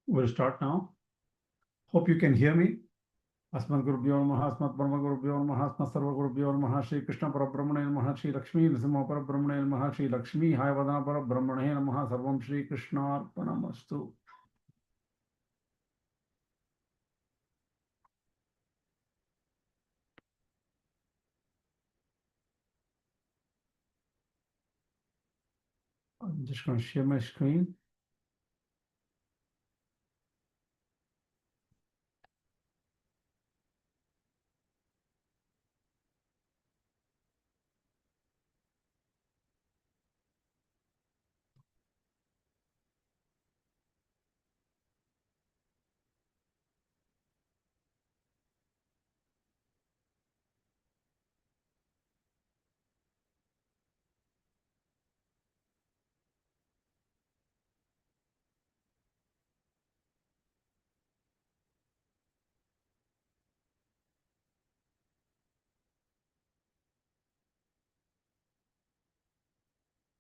We'll start now. Hope you can hear me. Asmat Gurubhyo Namaha, Asmat Brahma Gurubhyo Namaha, Asmat Sarva Gurubhyo Namaha, Shri Krishna Parabrahmane Namaha, Shri Lakshmi Nrsimha Parabrahmane Namaha, Shri Lakshmi Hayavadana Parabrahmane Namaha, Sarvam Shri Krishna Arpanamastu. I'm just going to share my screen.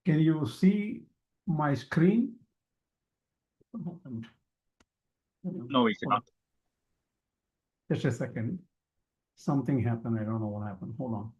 Can you see my screen? No, we cannot. Just a second. Something happened. I don't know what happened. Hold on.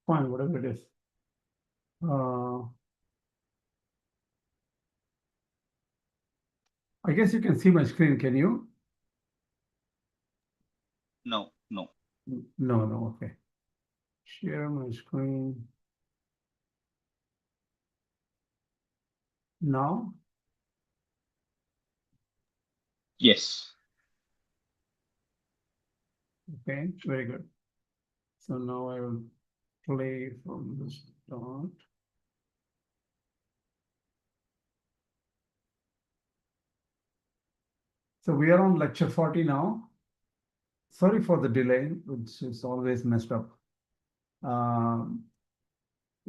Fine, whatever it is. I guess you can see my screen, can you? No. No, okay. Share my screen. Now? Yes. Okay, very good. So now I will play from the start. So we are on lecture 40 now. Sorry for the delay, which is always messed up.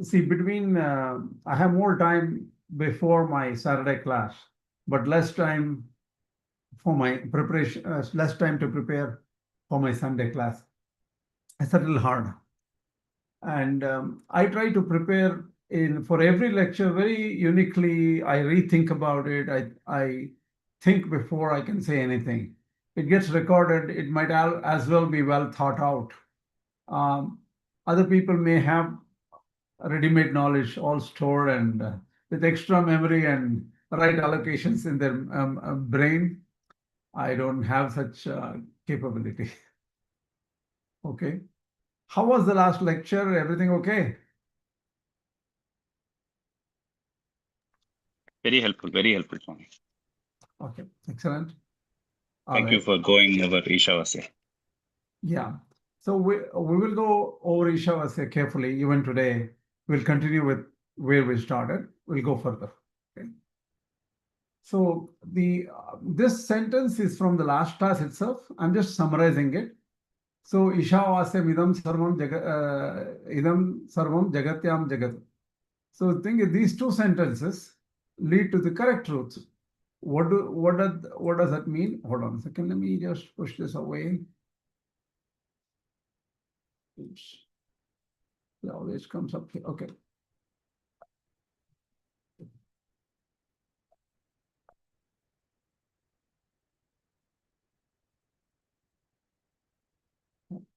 See, I have more time before my Saturday class, but less time for my preparation, less time to prepare for my Sunday class. It's a little hard. And I try to prepare for every lecture very uniquely. I rethink about it. I think before I can say anything. It gets recorded. It might as well be well thought out. Other people may have ready-made knowledge all stored and with extra memory and right allocations in their brain. I don't have such capability. Okay. How was the last lecture? Everything okay? Very helpful, Swami. Okay, excellent. Thank you for going over Īśvara. Yeah. So we will go over Īśāvāsya carefully even today. We'll continue with where we started. We'll go further. Okay. So this sentence is from the last class itself. I'm just summarizing it. So Īśāvāsya idam sarvam jagatyam jagat. So think these two sentences lead to the correct truth. What does that mean? Hold on a second. Let me just push this away. Oops. It always comes up here. Okay.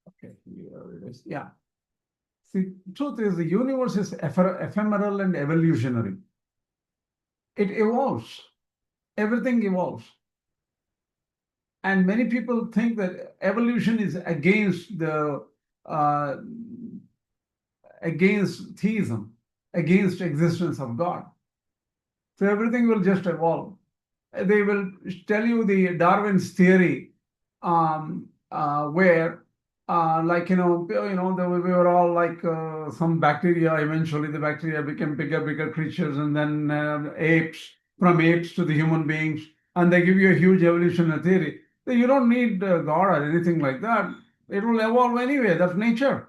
Okay, here it is. Yeah. See, truth is the universe is ephemeral and evolutionary. It evolves. Everything evolves. And many people think that evolution is against against theism, against existence of God. So everything will just evolve. They will tell you the Darwin's theory. where like we were all like some bacteria. Eventually, the bacteria became bigger creatures, and then apes, from apes to the human beings, and they give you a huge evolutionary theory. So you don't need God or anything like that. It will evolve anyway. That's nature.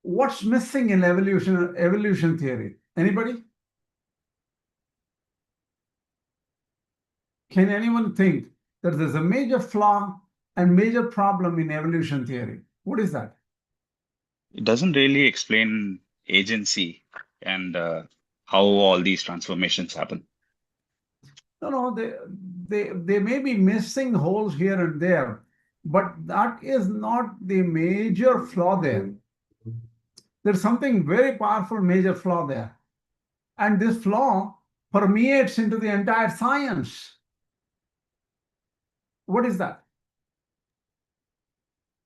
What's missing in evolution theory? Anybody? Can anyone think that there's a major flaw and major problem in evolution theory? What is that? It doesn't really explain agency and how all these transformations happen. No, they may be missing holes here and there, but that is not the major flaw there. There's something very powerful major flaw there. And this flaw permeates into the entire science. What is that?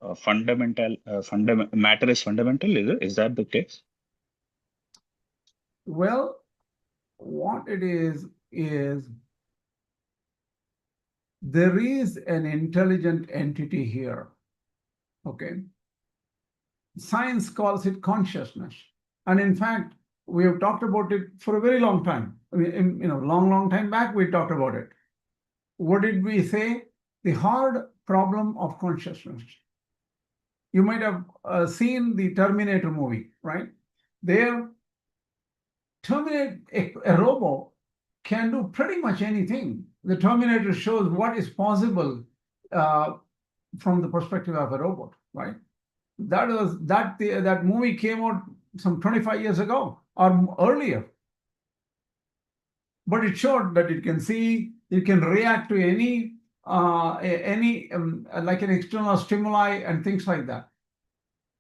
Matter is fundamental, is it? Is that the case? Well, what it is there is an intelligent entity here. Okay. Science calls it consciousness. And in fact, we have talked about it for a very long time. I mean, long time back, we talked about it. What did we say? The hard problem of consciousness. You might have seen the Terminator movie, right? There, a robot can do pretty much anything. The Terminator shows what is possible from the perspective of a robot, right? That movie came out some 25 years ago or earlier. But it showed that it can see, it can react to any like an external stimuli and things like that.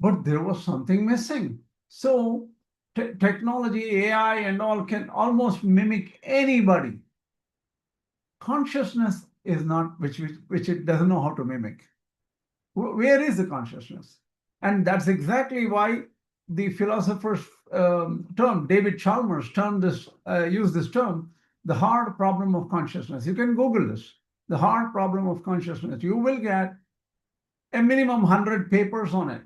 But there was something missing. So technology, AI and all can almost mimic anybody. Consciousness is not, which it doesn't know how to mimic. Where is the consciousness? And that's exactly why the philosopher's term, David Chalmers, used this term, the hard problem of consciousness. You can Google this, the hard problem of consciousness. You will get a minimum 100 papers on it.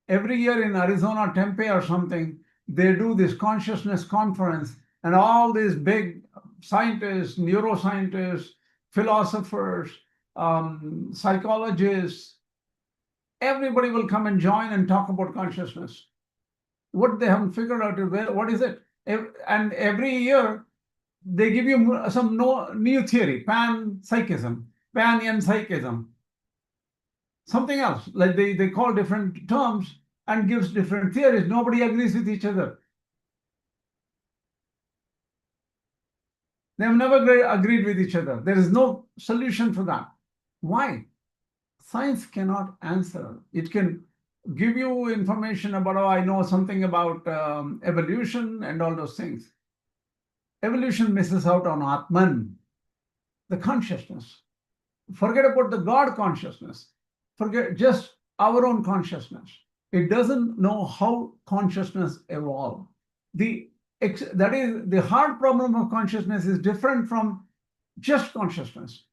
Every year in Arizona, Tempe or something, they do this consciousness conference, and all these big scientists, neuroscientists, philosophers, psychologists, everybody will come and join and talk about consciousness. What they haven't figured out is what is it? And every year they give you some new theory, panpsychism, pan-psychism, something else. Like they call different terms and gives different theories. Nobody agrees with each other. They have never agreed with each other. There is no solution for that. Why? Science cannot answer. It can give you information about, I know something about evolution and all those things. Evolution misses out on Atman, the consciousness. Forget about the God consciousness. Forget just our own consciousness. It doesn't know how consciousness evolved. That is, the hard problem of consciousness is different from just consciousness.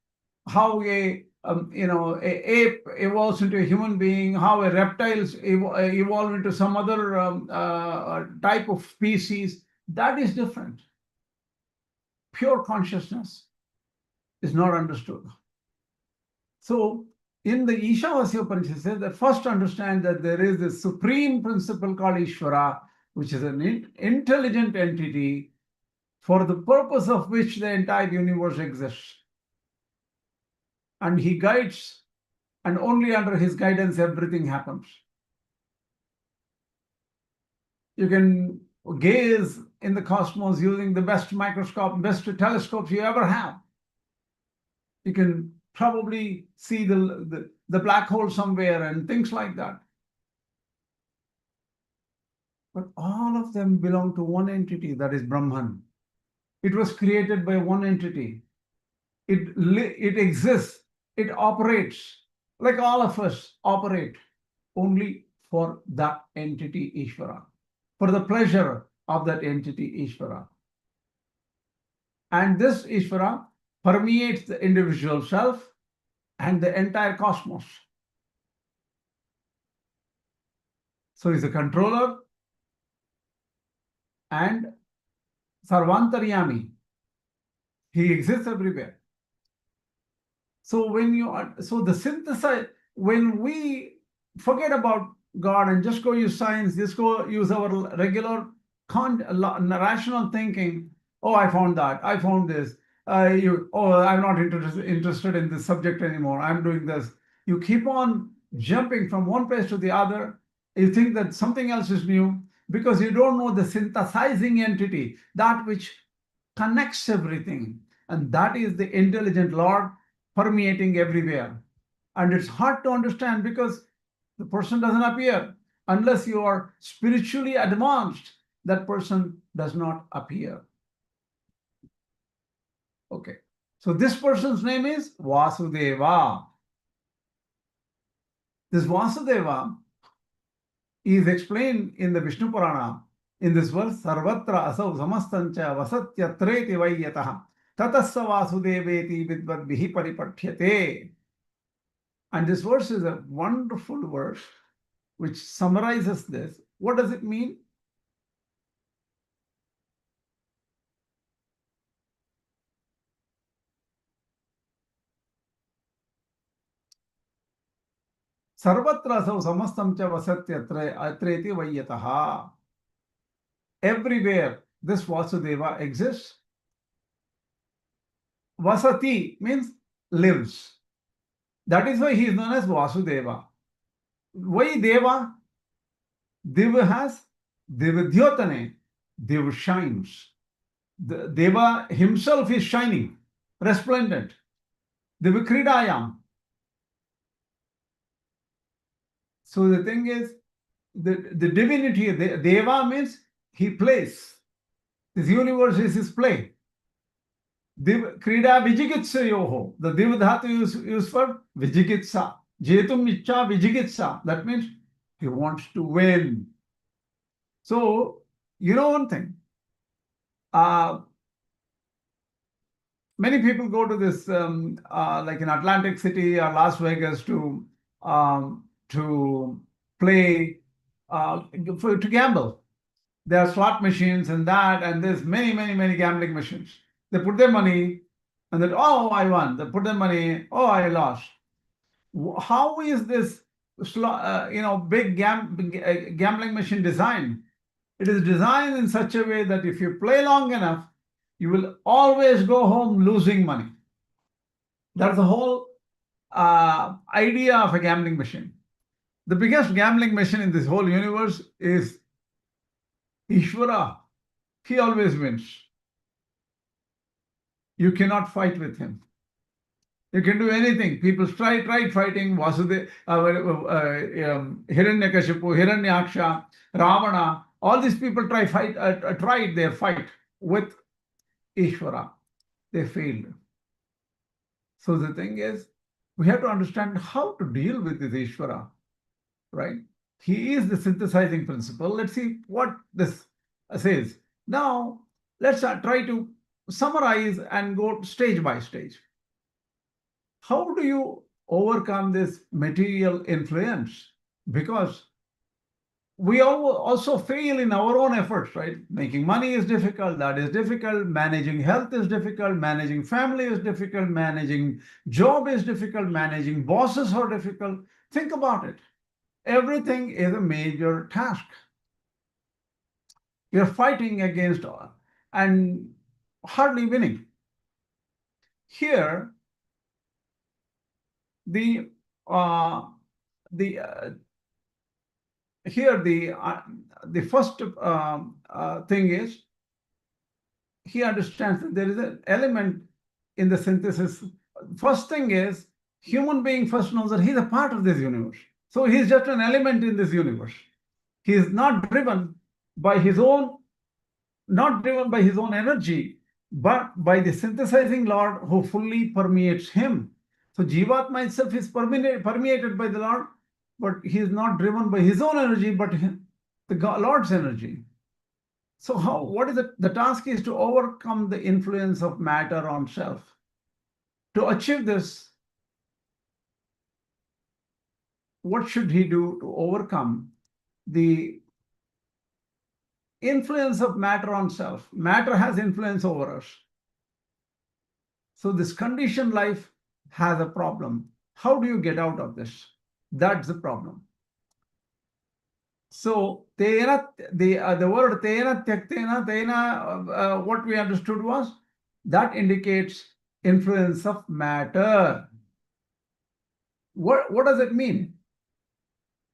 How a ape evolves into a human being, how a reptiles evolve into some other type of species, that is different. Pure consciousness is not understood. So in the Īśāvāsya Upaniṣad, it says that first understand that there is this supreme principle called Īśvara, which is an intelligent entity for the purpose of which the entire universe exists. And he guides, and only under his guidance everything happens. You can gaze in the cosmos using the best microscope, best telescopes you ever have. You can probably see the black hole somewhere and things like that. But all of them belong to one entity, that is Brahman. It was created by one entity. It exists. It operates like all of us operate, only for that entity Īśvara, for the pleasure of that entity Īśvara. And this Īśvara permeates the individual self, and the entire cosmos. So he's a controller and Sarvāntaryāmī. He exists everywhere. So when you are, so the synthesize, when we forget about God and just go use science, just go use our regular rational thinking. Oh, I found that. I found this. I'm not interested in this subject anymore. I'm doing this. You keep on jumping from one place to the other. You think that something else is new because you don't know the synthesizing entity, that which connects everything. And that is the intelligent Lord permeating everywhere. And it's hard to understand because the person doesn't appear. Unless you are spiritually advanced, that person does not appear. Okay. So this person's name is Vasudeva. This Vasudeva is explained in the Vishnu Purana in this verse, Sarvatra asau samastancha vasatyatreti vayyatah tatassa vasudeveti vidvadvihi paripathyate. And this verse is a wonderful verse which summarizes this. What does it mean? Sarvatra asau samastam cha vasatyati vayyataha. Everywhere this Vasudeva exists. Vasati means lives. That is why he is known as Vasudeva. Why Deva? Deva has Devadyotane. Deva shines. The Deva himself is shining, resplendent. Deva Kridayam. So the thing is, the divinity, Deva means he plays. This universe is his play. Krida vijigitsa yoho. The Deva dhatu is used for vijigitsa. Jetum ichcha vijigitsa. That means he wants to win. So, you know one thing. Many people go to this, like in Atlantic City or Las Vegas to play, to gamble. There are slot machines and that, and there's many gambling machines. They put their money and then, oh, I won. They put their money, oh, I lost. How is this, big gambling machine designed? It is designed in such a way that if you play long enough, you will always go home losing money. That's the whole idea of a gambling machine. The biggest gambling machine in this whole universe is Īśvara. He always wins. You cannot fight with him. You can do anything. People tried fighting Vasudeva, Hiranyakashipu, Hiranyaksha, Ravana. All these people tried their fight with Īśvara. They failed. So the thing is, we have to understand how to deal with this Īśvara, right? He is the synthesizing principle. Let's see what this says. Now, let's try to summarize and go stage by stage. How do you overcome this material influence? Because we also fail in our own efforts, right? Making money is difficult, that is difficult, managing health is difficult, managing family is difficult, managing job is difficult, managing bosses are difficult. Think about it. Everything is a major task. You're fighting against and hardly winning. Here, the first thing is, he understands that there is an element in the synthesis. First thing is, human being first knows that he's a part of this universe. So he's just an element in this universe. He is not driven by his own energy, but by the synthesizing Lord who fully permeates him. So Jivatma itself is permeated by the Lord, but he is not driven by his own energy, but the Lord's energy. So what is it? The task is to overcome the influence of matter on self. To achieve this, what should he do to overcome the influence of matter on self? Matter has influence over us. So this conditioned life has a problem. How do you get out of this? That's the problem. So the word tena tyaktena, tena, what we understood was that indicates influence of matter. What does it mean?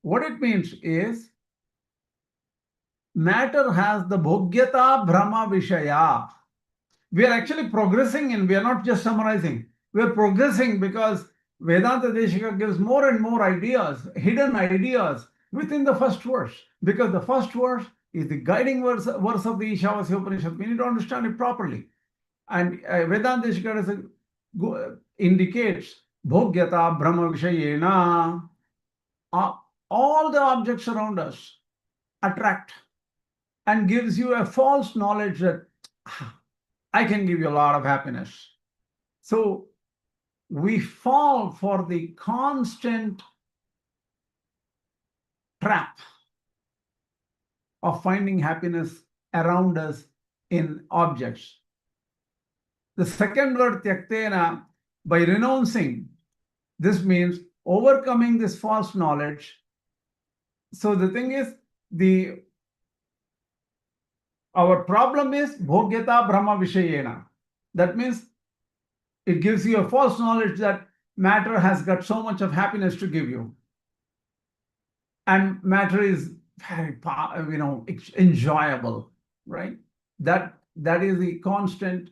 What it means is matter has the bhogyata brahma vishaya. We are actually progressing, and we are not just summarizing. We are progressing because Vedanta Deshika gives more and more ideas, hidden ideas within the first verse. Because the first verse is the guiding verse of the Īśāvāsya Upaniṣad. We need to understand it properly. And Vedanta Deshika indicates bhogyata brahma vishayena. All the objects around us attract and gives you a false knowledge that I can give you a lot of happiness. So we fall for the constant trap of finding happiness around us in objects. The second word, tyaktena, by renouncing, this means overcoming this false knowledge. So the thing is, our problem is bhogyata brahma vishayena. That means it gives you a false knowledge that matter has got so much of happiness to give you. And matter is very, enjoyable, right? That is the constant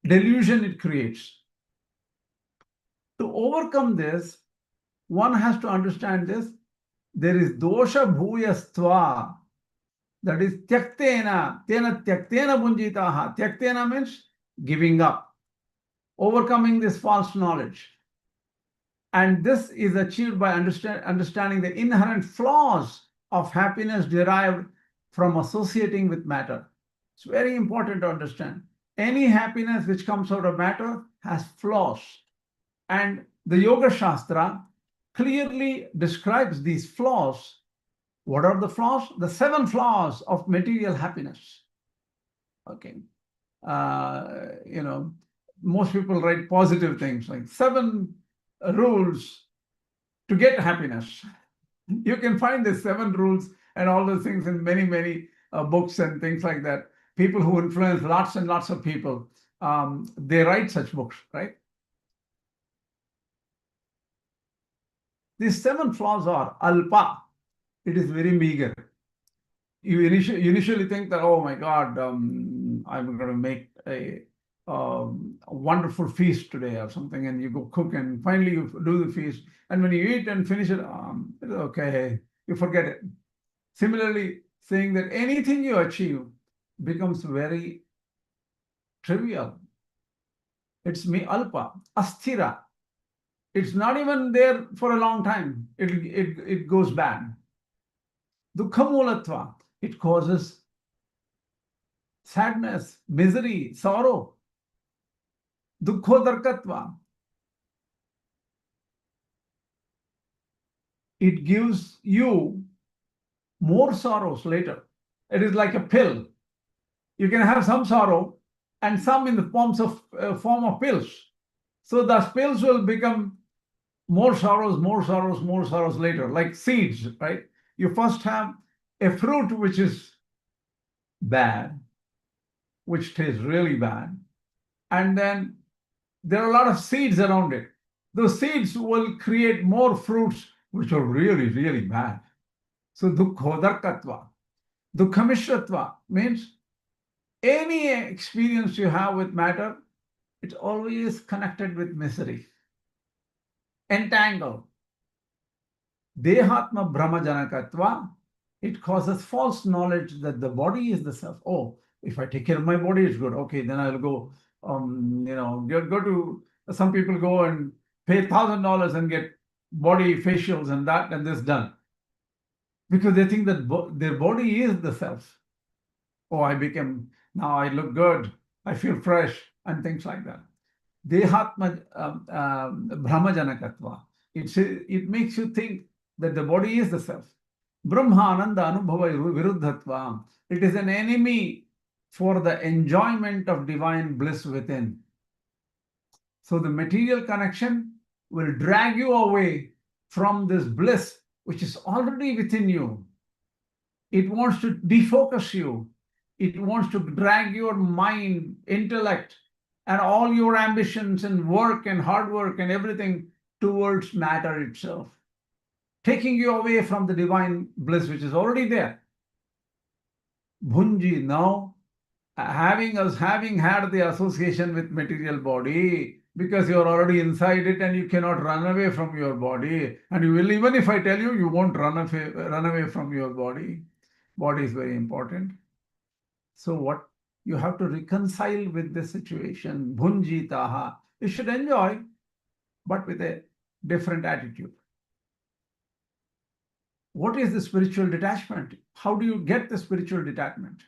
delusion it creates. To overcome this, one has to understand this. There is dosha bhuyastva. That is tyaktena, tena tyaktena bunjitaha. Tyaktena means giving up, overcoming this false knowledge. And this is achieved by understanding the inherent flaws of happiness derived from associating with matter. It's very important to understand. Any happiness which comes out of matter has flaws. And the Yoga Shastra clearly describes these flaws. What are the flaws? The 7 flaws of material happiness. Okay. Most people write positive things like 7 rules to get happiness. You can find the 7 rules and all those things in many, many books and things like that. People who influence lots and lots of people, they write such books, right? These 7 flaws are alpa. It is very meager. You initially think that, oh my God, I'm going to make a wonderful feast today or something, and you go cook, and finally you do the feast, and when you eat and finish it, it's okay, you forget it. Similarly, saying that anything you achieve becomes very trivial. It's alpa, asthira. It's not even there for a long time. It goes bad. Duḥkha-miśra, it causes sadness, misery, sorrow. Duḥkha-darkatva, it gives you more sorrows later. It is like a pill. You can have some sorrow and some in the form of pills. So the pills will become more sorrows later, like seeds, right? You first have a fruit which is bad, which tastes really bad, and then there are a lot of seeds around it. Those seeds will create more fruits which are really, really bad. So duḥkha-darkatva. Duḥkha-miśratva means any experience you have with matter, it's always connected with misery. Entangle. Dehatma brahma-janakatva, it causes false knowledge that the body is the self. Oh, if I take care of my body, it's good. Okay, then I'll go, go to, some people go and pay $1,000 and get body facials and that and this done. Because they think that their body is the self. Oh, now I look good, I feel fresh, and things like that. Dehatma brahma-janakatva. It makes you think that the body is the self. Brahmananda anubhava viruddhatva. It is an enemy for the enjoyment of divine bliss within. So the material connection will drag you away from this bliss which is already within you. It wants to defocus you. It wants to drag your mind, intellect, and all your ambitions and work and hard work and everything towards matter itself, taking you away from the divine bliss which is already there. Bhunji, now having had the association with material body, because you're already inside it and you cannot run away from your body, and you will, even if I tell you, you won't run away from your body. Body is very important. So what you have to reconcile with this situation. Bhunji taha. You should enjoy, but with a different attitude. What is the spiritual detachment? How do you get the spiritual detachment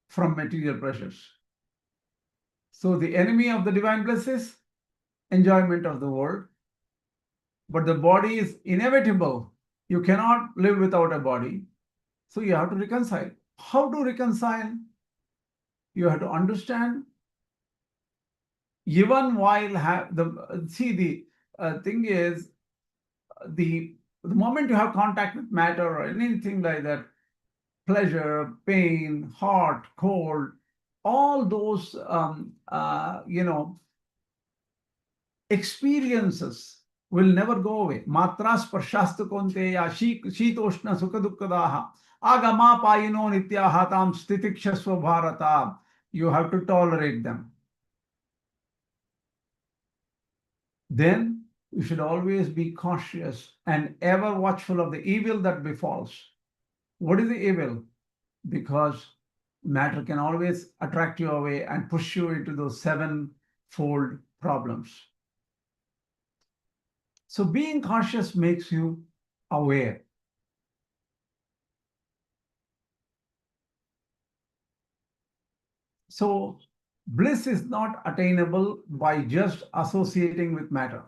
from material pressures? So the enemy of the divine bliss is enjoyment of the world, but the body is inevitable. You cannot live without a body. So you have to reconcile. How to reconcile? You have to understand, even while the thing is, the moment you have contact with matter or anything like that, pleasure, pain, hot, cold, all those experiences will never go away. Matras parshastu konteya shitoshna sukha-dukkadaha agama payino nityaha tam stitikshasva bharata. You have to tolerate them. Then you should always be cautious and ever watchful of the evil that befalls. What is the evil? Because matter can always attract you away and push you into those sevenfold problems. So being cautious makes you aware. So bliss is not attainable by just associating with matter.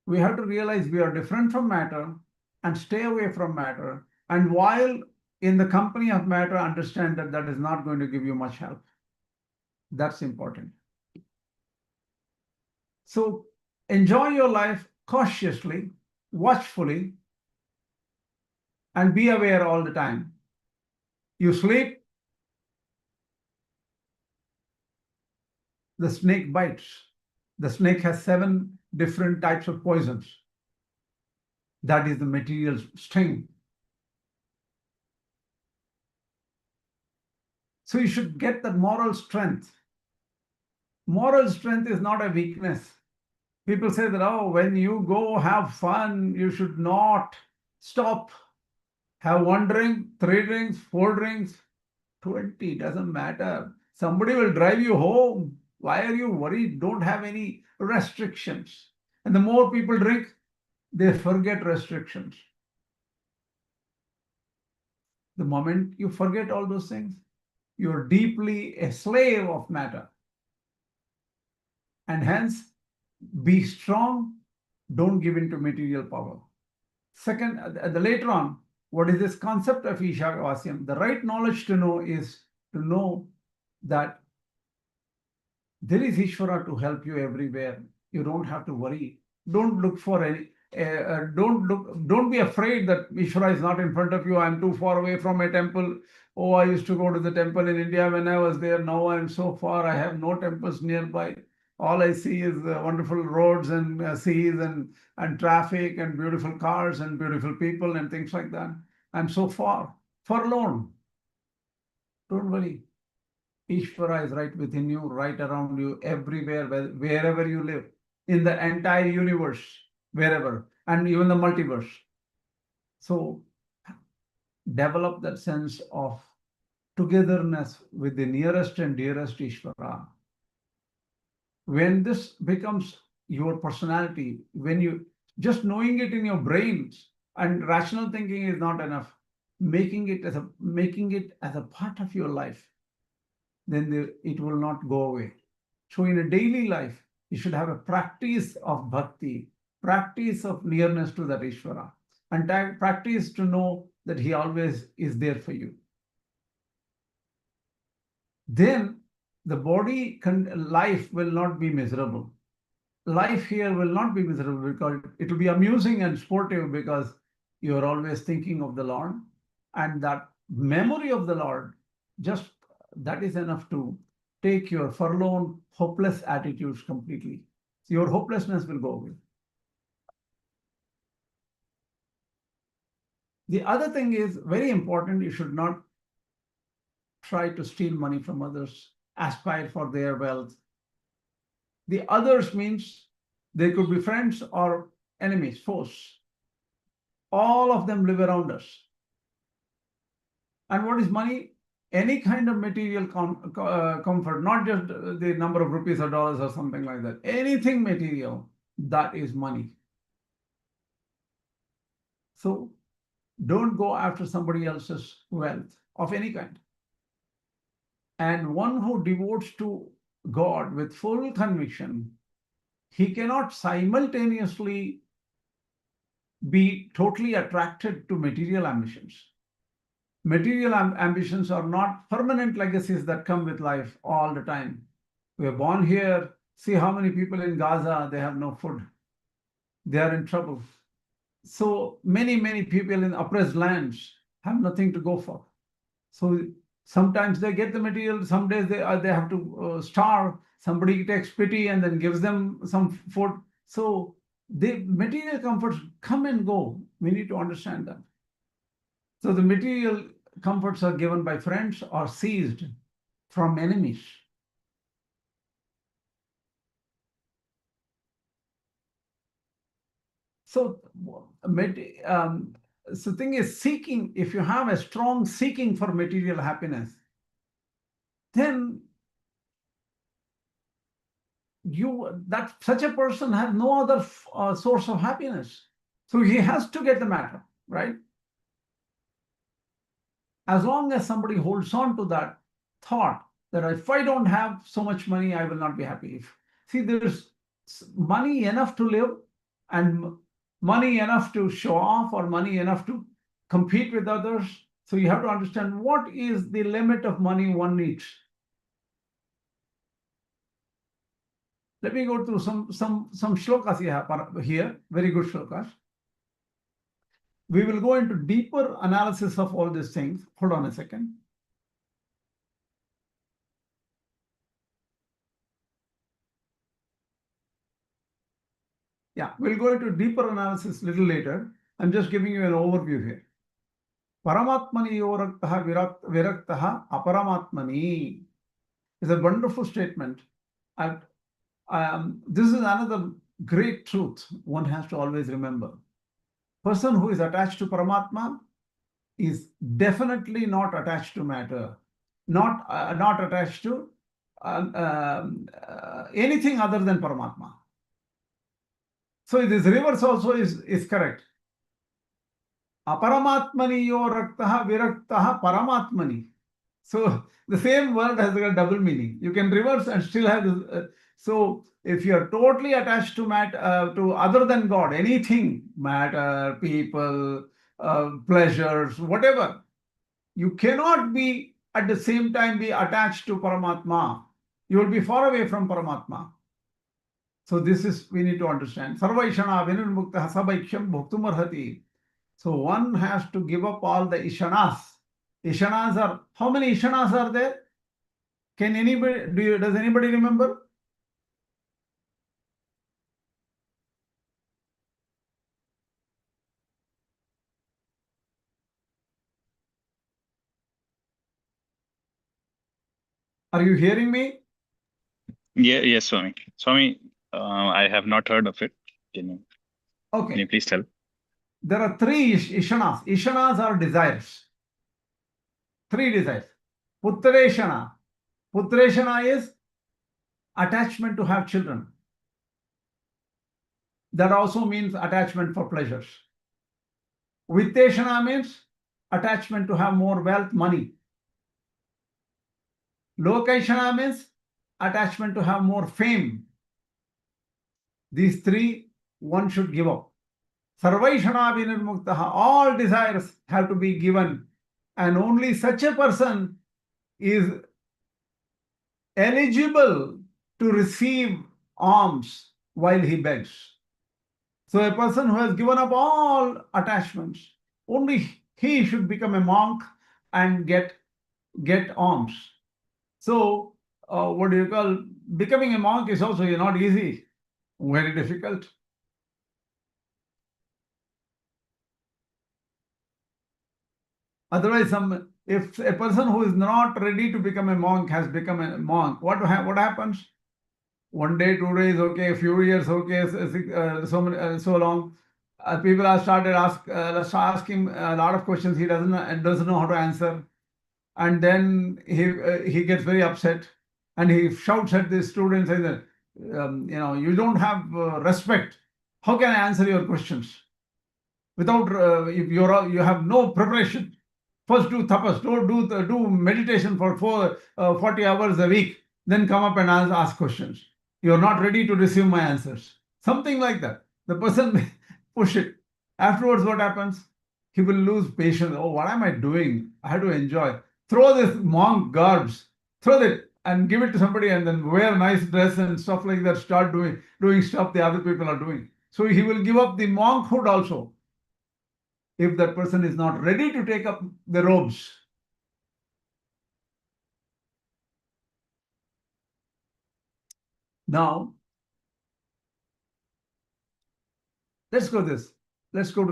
We have to realize we are different from matter and stay away from matter. And while in the company of matter, understand that that is not going to give you much help. That's important. So enjoy your life cautiously, watchfully, and be aware all the time. You sleep, the snake bites. The snake has 7 different types of poisons. That is the material sting. So you should get that moral strength. Moral strength is not a weakness. People say that, oh, when you go have fun, you should not stop. Have 1 drink, 3 drinks, 4 drinks, 20, doesn't matter. Somebody will drive you home. Why are you worried? Don't have any restrictions. And the more people drink, they forget restrictions. The moment you forget all those things, you're deeply a slave of matter. And hence, be strong, don't give in to material power. Second, later on, what is this concept of Īśāvāsya? The right knowledge to know is to know that there is Īśvara to help you everywhere. You don't have to worry. Don't look for any. Don't be afraid that Īśvara is not in front of you. I'm too far away from a temple. Oh, I used to go to the temple in India when I was there. Now I'm so far. I have no temples nearby. All I see is wonderful roads and seas and traffic and beautiful cars and beautiful people and things like that. I'm so far, forlorn. Don't worry. Īśvara is right within you, right around you, everywhere, wherever you live, in the entire universe, wherever, and even the multiverse. So develop that sense of togetherness with the nearest and dearest Īśvara. When this becomes your personality, when you just knowing it in your brains, and rational thinking is not enough, making it as a part of your life, then it will not go away. So in a daily life, you should have a practice of bhakti, practice of nearness to that Īśvara, and practice to know that he always is there for you. Then the body life will not be miserable. Life here will not be miserable because it will be amusing and sportive because you are always thinking of the Lord, and that memory of the Lord, just that is enough to take your forlorn, hopeless attitudes completely. So your hopelessness will go away. The other thing is very important, you should not try to steal money from others, aspire for their wealth. The others means they could be friends or enemies, foes. All of them live around us. And what is money? Any kind of material comfort, not just the number of rupees or dollars or something like that. Anything material, that is money. So don't go after somebody else's wealth of any kind. And one who devotes to God with full conviction, he cannot simultaneously be totally attracted to material ambitions. Material ambitions are not permanent legacies that come with life all the time. We are born here. See how many people in Gaza, they have no food. They are in trouble. So many people in oppressed lands have nothing to go for. So sometimes they get the material, some days they have to starve. Somebody takes pity and then gives them some food. So the material comforts come and go. We need to understand that. So the material comforts are given by friends or seized from enemies. So the thing is seeking, if you have a strong seeking for material happiness, then such a person has no other source of happiness. So he has to get the matter, right? As long as somebody holds on to that thought that if I don't have so much money, I will not be happy. See, there's money enough to live and money enough to show off or money enough to compete with others. So you have to understand what is the limit of money one needs. Let me go through some shlokas here, very good shlokas. We will go into deeper analysis of all these things. Hold on a second. Yeah, we'll go into deeper analysis a little later. I'm just giving you an overview here. Paramatmani yoraktaha viraktaha aparamatmani is a wonderful statement. This is another great truth one has to always remember. Person who is attached to Paramatma is definitely not attached to matter, not attached to anything other than Paramatma. So this reverse also is correct. Aparamatmani yo raktaha viraktaha paramatmani. So the same word has got double meaning. You can reverse and still have this. So if you are totally attached to to other than God, anything, matter, people, pleasures, whatever, you cannot be at the same time be attached to Paramatma. You will be far away from Paramatma. So this is, we need to understand. Sarvaishana vinurmukta sabaikhyam bhuktum arhati. So one has to give up all the Īśaṇās. Īśaṇās are, how many Īśaṇās are there? Can anybody, does anybody remember? Are you hearing me? Yes, Swami. Swami, I have not heard of it. Can you please tell? There are three Īśaṇās. Īśaṇās are desires. Three desires. Puttareshana. Puttareshana is attachment to have children. That also means attachment for pleasures. Vitteshana means attachment to have more wealth, money. Lokaishana means attachment to have more fame. These three one should give up. Sarvaishana vinirmuktaha, all desires have to be given, and only such a person is eligible to receive alms while he begs. So a person who has given up all attachments, only he should become a monk and get alms. So what do you call, becoming a monk is also not easy, very difficult. Otherwise, if a person who is not ready to become a monk has become a monk, what happens? 1 day, 2 days, okay, a few years, okay, so long. People have started asking a lot of questions he doesn't know how to answer, and then he gets very upset, and he shouts at the students, saying that you don't have respect. How can I answer your questions without if you have no preparation? First do tapas, do meditation for 40 hours a week, then come up and ask questions. You're not ready to receive my answers. Something like that. The person may push it. Afterwards, what happens? He will lose patience. Oh, what am I doing? I have to enjoy. Throw this monk garbs, throw it and give it to somebody, and then wear a nice dress and stuff like that. Start doing stuff the other people are doing. So he will give up the monkhood also, if that person is not ready to take up the robes. Now, let's go to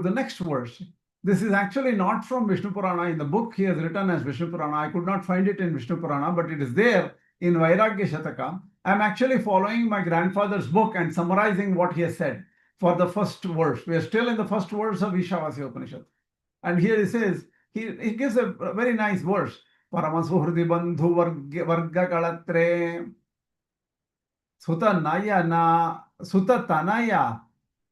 the next verse. This is actually not from Vishnu Purana. In the book he has written as Vishnu Purana. I could not find it in Vishnu Purana, but it is there in Vairāgya Shataka. I'm actually following my grandfather's book and summarizing what he has said for the first verse. We are still in the first verse of Īśāvāsya Upaniṣad. And here he says, he gives a very nice verse. Paramasuhrdi bandhu varga kalatre suta tanaya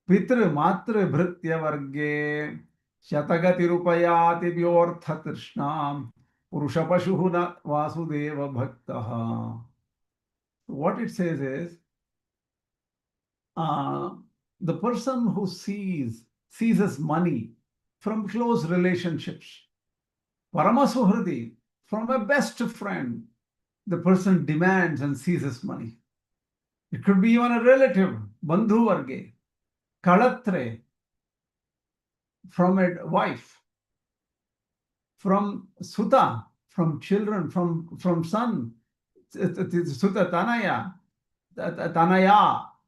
pitru matra bhritya varge shatagati rupayati vyortha trishnam purusha pashuhuna vasudeva bhaktaha. What it says is, the person who seizes money from close relationships, Paramasuhrdi, from a best friend, the person demands and seizes money. It could be even a relative, bandhu varge, kalatre, from a wife, from suta, from children, from son, suta tanaya,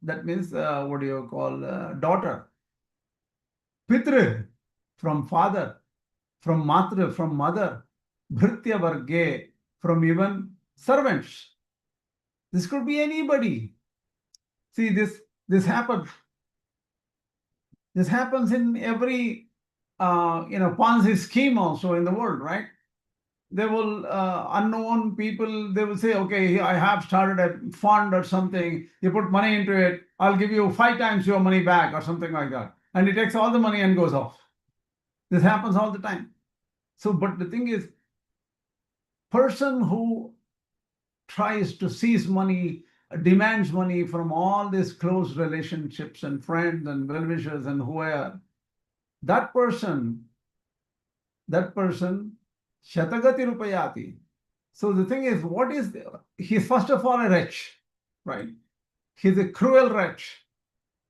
that means daughter, pitru, from father, from matra, from mother, bhritya varge, from even servants. This could be anybody. See, this happens. This happens in every Ponzi scheme also in the world, right? They will unknown people, they will say, okay, I have started a fund or something. You put money into it, I'll give you 5 times your money back or something like that. And he takes all the money and goes off. This happens all the time. So, but the thing is, person who tries to seize money, demands money from all these close relationships and friends and well-wishers and whoever, that person, shatagati rupayati. So the thing is, he's first of all a wretch, right? He's a cruel wretch,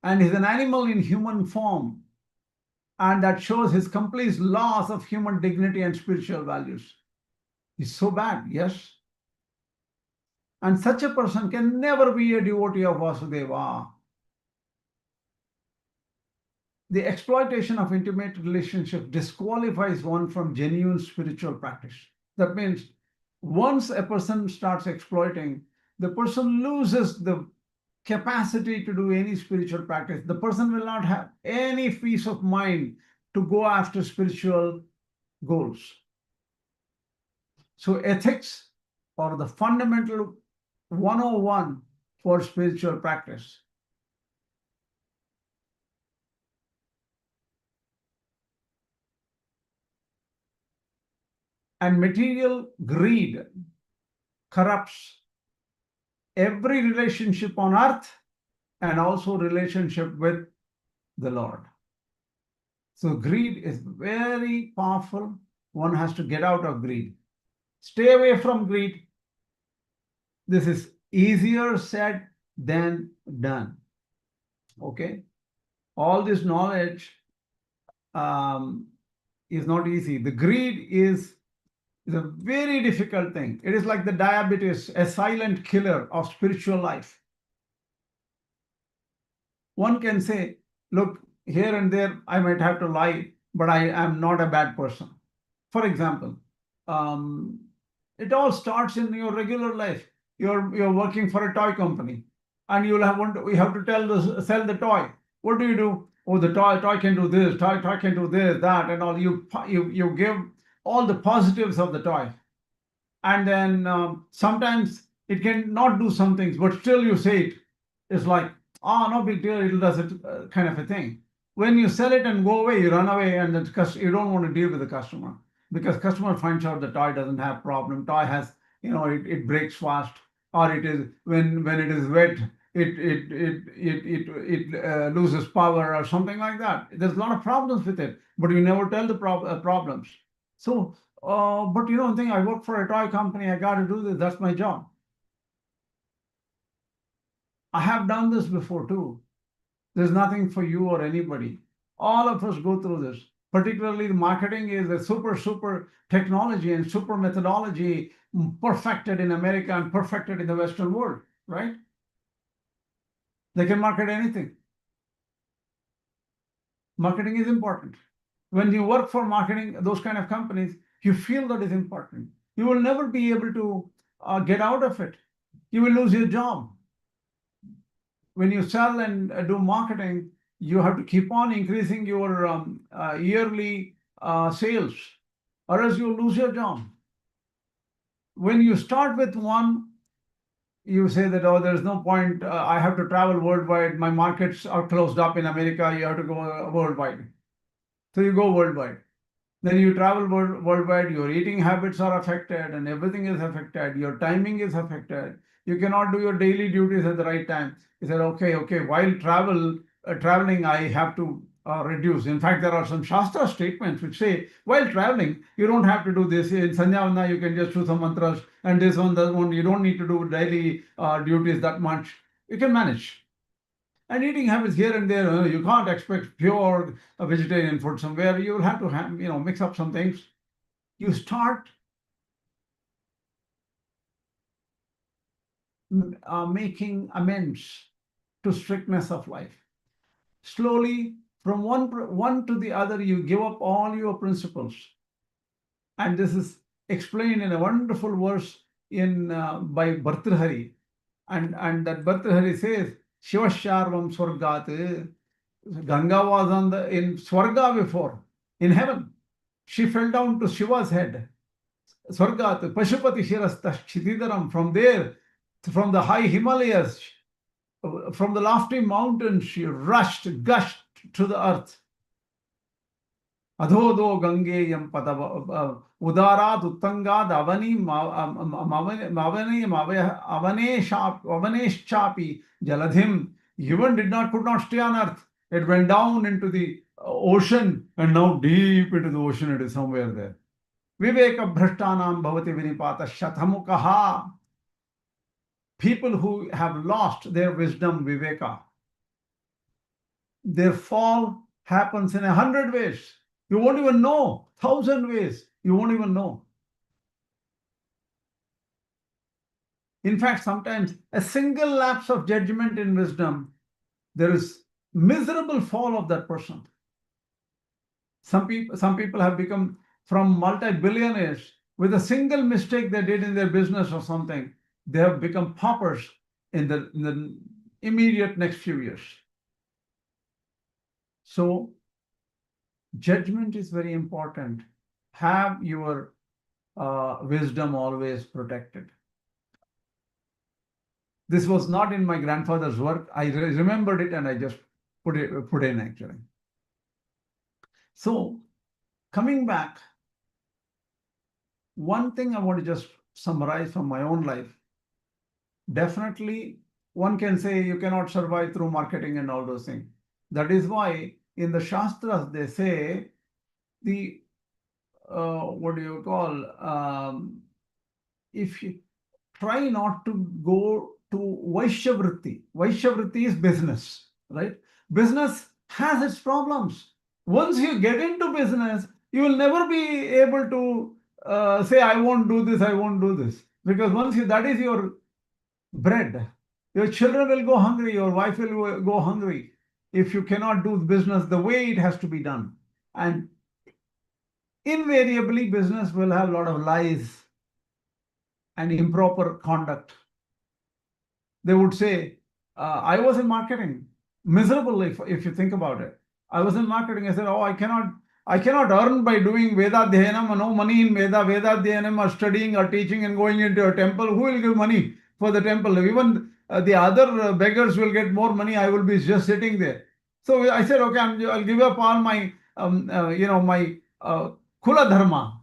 and he's an animal in human form. And that shows his complete loss of human dignity and spiritual values. He's so bad, yes. And such a person can never be a devotee of Vasudeva. The exploitation of intimate relationship disqualifies one from genuine spiritual practice. That means once a person starts exploiting, the person loses the capacity to do any spiritual practice. The person will not have any peace of mind to go after spiritual goals. So ethics, or the fundamental 101 for spiritual practice. And material greed corrupts every relationship on earth and also relationship with the Lord. So greed is very powerful. One has to get out of greed. Stay away from greed. This is easier said than done. Okay? All this knowledge is not easy. The greed is a very difficult thing. It is like the diabetes, a silent killer of spiritual life. One can say, look, here and there, I might have to lie, but I am not a bad person. For example, it all starts in your regular life. You're working for a toy company, and you have to sell the toy. What do? Oh, the toy can do this, toy can do this, that, and all. You give all the positives of the toy, and then sometimes it can not do some things, but still you say it. It's like, no big deal, it does it, kind of a thing. When you sell it and go away, you run away, and you don't want to deal with the customer, because customer finds out the toy doesn't have problem. Toy has, it breaks fast, or it is when it is wet, it loses power or something like that. There's a lot of problems with it, but you never tell the problems. So, but you don't think, I work for a toy company, I got to do this, that's my job. I have done this before too. There's nothing for you or anybody. All of us go through this. Particularly the marketing is a super technology and super methodology perfected in America and perfected in the Western world, right? They can market anything. Marketing is important. When you work for marketing, those kind of companies, you feel that is important. You will never be able to get out of it. You will lose your job. When you sell and do marketing, you have to keep on increasing your yearly sales, or else you'll lose your job. When you start with one, you say that, oh, there's no point, I have to travel worldwide, my markets are closed up in America, you have to go worldwide. So you go worldwide. Then you travel worldwide, your eating habits are affected and everything is affected, your timing is affected. You cannot do your daily duties at the right time. You said, okay, while traveling, I have to reduce. In fact, there are some Shastra statements which say, while traveling, you don't have to do this. In Sanyavana, you can just do some mantras, and this one, that one, you don't need to do daily duties that much. You can manage. And eating habits here and there, you can't expect pure vegetarian food somewhere. You will have to mix up some things. You start making amends to strictness of life. Slowly, from one to the other, you give up all your principles. And this is explained in a wonderful verse by Bhartrhari. And that Bhartrhari says, Shivasharvam Swargat. Ganga was in Swarga before, in heaven. She fell down to Shiva's head. Swargat, Pashupati Shirastah Kshitidaram. From there, from the high Himalayas, from the lofty mountains, she gushed to the earth. Adhodo Gangeyam Padava Udarat Uttangad Avanesh Chapi Jaladhim. Human could not stay on earth. It went down into the ocean, and now deep into the ocean it is somewhere there. Viveka Bhrashtanam Bhavati Vinipata Shathamukaha. People who have lost their wisdom, Viveka, their fall happens in 100 ways. You won't even know. 1,000 ways. You won't even know. In fact, sometimes a single lapse of judgment in wisdom, there is miserable fall of that person. Some people have become from multi-billionaires with a single mistake they did in their business or something. They have become paupers in the immediate next few years. So judgment is very important. Have your wisdom always protected. This was not in my grandfather's work. I remembered it and I just put in actually. So coming back, one thing I want to just summarize from my own life. Definitely, one can say you cannot survive through marketing and all those things. That is why in the Shastras they say the what do you call, if you try not to go to Vaishyavritti. Vaishyavritti is business, right? Business has its problems. Once you get into business, you will never be able to say, I won't do this, I won't do this. Because once you, that is your bread. Your children will go hungry, your wife will go hungry if you cannot do business the way it has to be done. And invariably, business will have a lot of lies and improper conduct. They would say, I was in marketing, miserable if you think about it. I was in marketing. I said, oh, I cannot earn by doing Vedadhyanam, no money in Vedadhyanam or studying or teaching and going into a temple. Who will give money for the temple? Even the other beggars will get more money. I will be just sitting there. So I said, okay, I'll give up all my, my Kula Dharma,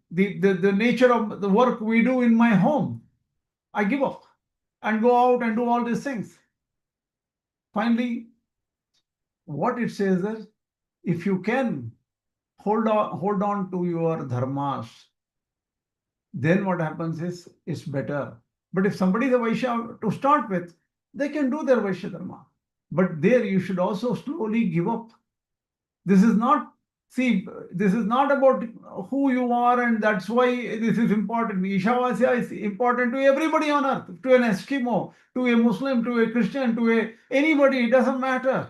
the nature of the work we do in my home. I give up and go out and do all these things. Finally, what it says is, if you can hold on to your dharmas, then what happens is it's better. But if somebody is a Vaishya to start with, they can do their Vaishya dharma. But there you should also slowly give up. This is not about who you are, and that's why this is important. Īśāvāsya is important to everybody on earth, to an Eskimo, to a Muslim, to a Christian, to anybody, it doesn't matter.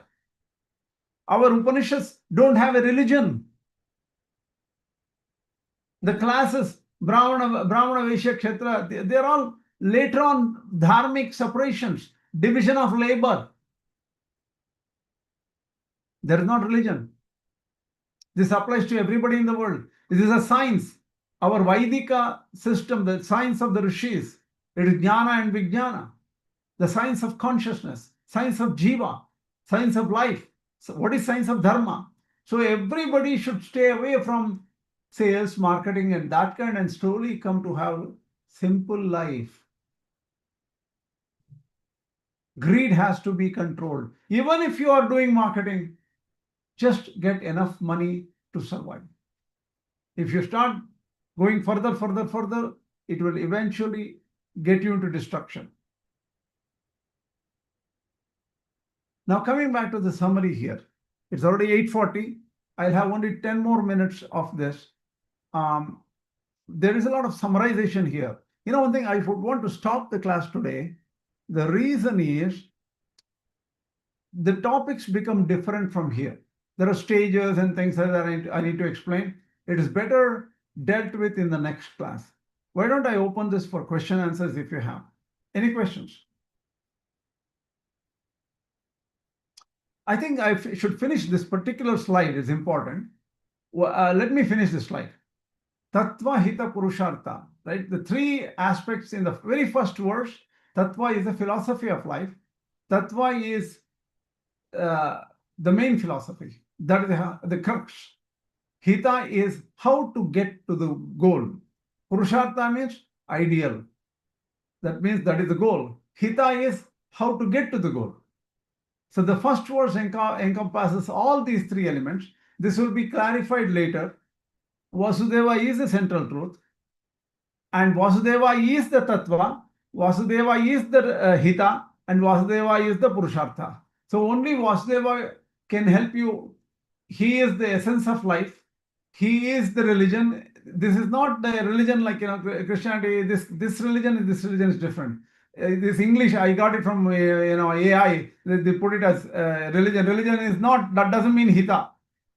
Our Upanishads don't have a religion. The classes, Brahmana, Vaishya, Kshatriya, they're all later on dharmic separations, division of labor. There is not religion. This applies to everybody in the world. This is a science. Our Vaidika system, the science of the rishis, it is jnana and vijnana, the science of consciousness, science of jiva, science of life. So what is science of dharma? So everybody should stay away from sales, marketing, and that kind, and slowly come to have simple life. Greed has to be controlled. Even if you are doing marketing, just get enough money to survive. If you start going further, it will eventually get you into destruction. Now, coming back to the summary here, it's already 8:40. I'll have only 10 more minutes of this. There is a lot of summarization here. One thing, I would want to stop the class today. The reason is the topics become different from here. There are stages and things that I need to explain. It is better dealt with in the next class. Why don't I open this for question answers if you have any questions? I think I should finish this particular slide. It's important. Let me finish this slide. Tattva, hita, purushartha, right? The three aspects in the very first verse. Tattva is the philosophy of life. Tattva is the main philosophy. That is the crux. Hita is how to get to the goal. Purushartha means ideal. That means that is the goal. Hita is how to get to the goal. So the first verse encompasses all these three elements. This will be clarified later. Vasudeva is the central truth, and Vasudeva is the Tattva, Vasudeva is the Hita, and Vasudeva is the Purushartha. So only Vasudeva can help you. He is the essence of life. He is the religion. This is not the religion like Christianity. This religion is different. This English, I got it from AI. They put it as religion. Religion is not. That doesn't mean Hita.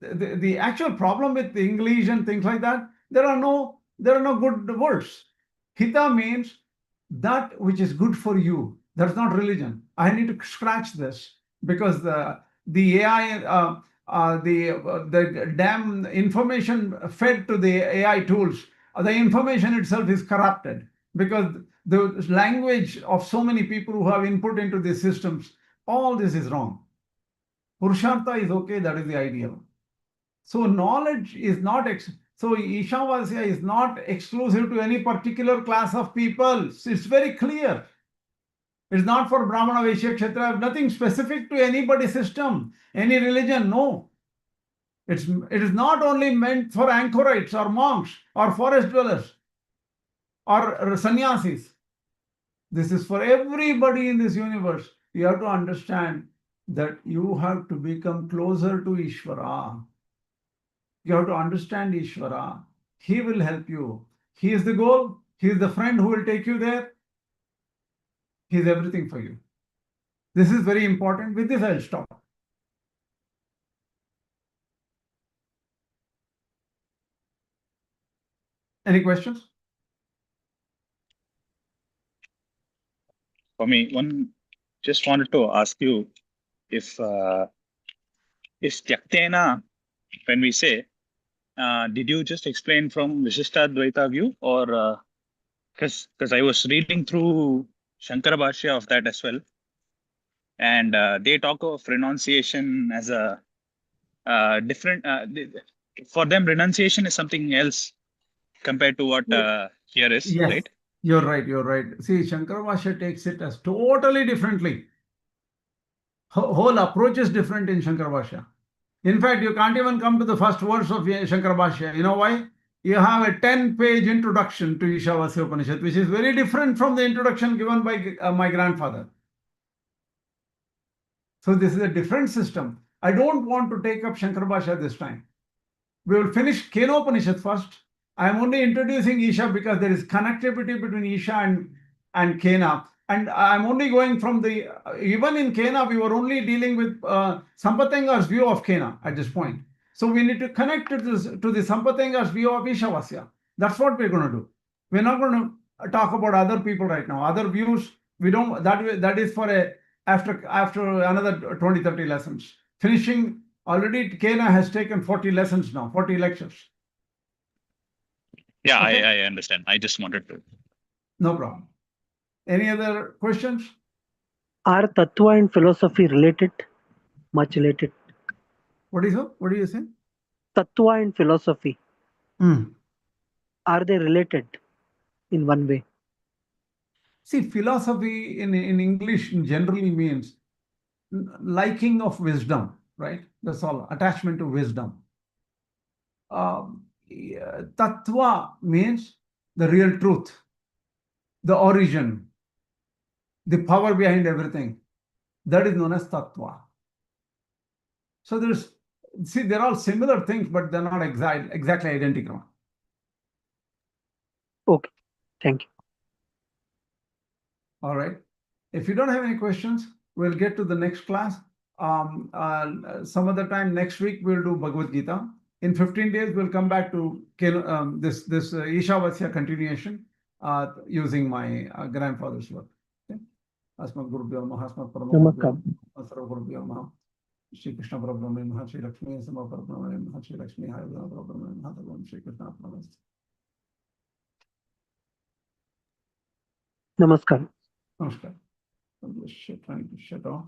The actual problem with English and things like that, there are no good words. Hita means that which is good for you. That's not religion. I need to scratch this because the AI, the damn information fed to the AI tools, the information itself is corrupted because the language of so many people who have input into these systems, all this is wrong. Purushartha is okay, that is the ideal. So knowledge is not, so Īśāvāsya is not exclusive to any particular class of people. It's very clear. It's not for Brahmana, Vaishya, Kshatriya, nothing specific to anybody's system, any religion, no. It is not only meant for anchorites or monks or forest dwellers or sannyasis. This is for everybody in this universe. You have to understand that you have to become closer to Īśvara. You have to understand Īśvara. He will help you. He is the goal. He is the friend who will take you there. He is everything for you. This is very important. With this, I'll stop. Any questions? For me, just wanted to ask you if tyaktena, when we say, did you just explain from Vishishtadvaita view, or because I was reading through Shankara Bhashya of that as well, and they talk of renunciation as a different. For them, renunciation is something else compared to what here is, Yes, right? you're right. You're right. See, Shankarabhashya takes it as totally differently. Whole approach is different in Shankarabhashya. In fact, you can't even come to the first verse of Shankarabhashya. You know why? You have a 10-page introduction to Īśāvāsya Upaniṣad, which is very different from the introduction given by my grandfather. So this is a different system. I don't want to take up Shankarabhashya this time. We will finish Kena Upaniṣad first. I am only introducing Isha because there is connectivity between Isha and Kena. And I'm only going from the, even in Kena, we were only dealing with Sampatanga's view of Kena at this point. So we need to connect to the Sampatanga's view of Īśvara. That's what we're going to do. We're not going to talk about other people right now. Other views, we don't, that is for after another 20, 30 lessons. Finishing, already Kena has taken 40 lessons now, 40 lectures. Yeah, Okay. I understand. I just wanted to. No problem. Any other questions? Are Tattva and philosophy related? Much related. What do you say? Tattva and philosophy, are they related in one way? See, philosophy in English generally means liking of wisdom, right? That's all, attachment to wisdom. Tattva means the real truth, the origin, the power behind everything. That is known as Tattva. So they're all similar things, but they're not exactly identical. Okay, thank you. All right. If you don't have any questions, we'll get to the next class. Some other time next week, we'll do Bhagavad Gita. In 15 days, we'll come back to this Īśāvāsya continuation using my grandfather's work. Okay? Asmat Gurubhyo Namaha, Asmat Paramahambhyo Namaha, Sarva Gurubhyo Namaha, Shri Krishna Parabrahmane Namaha, Shri Lakshmi Sama Parabrahmane Namaha, Shri Lakshmi Hayavana Parabrahmane Namaha, Sarvam Shri Krishna Namaste. Namaskar. Namaskar. I'm just trying to shut off.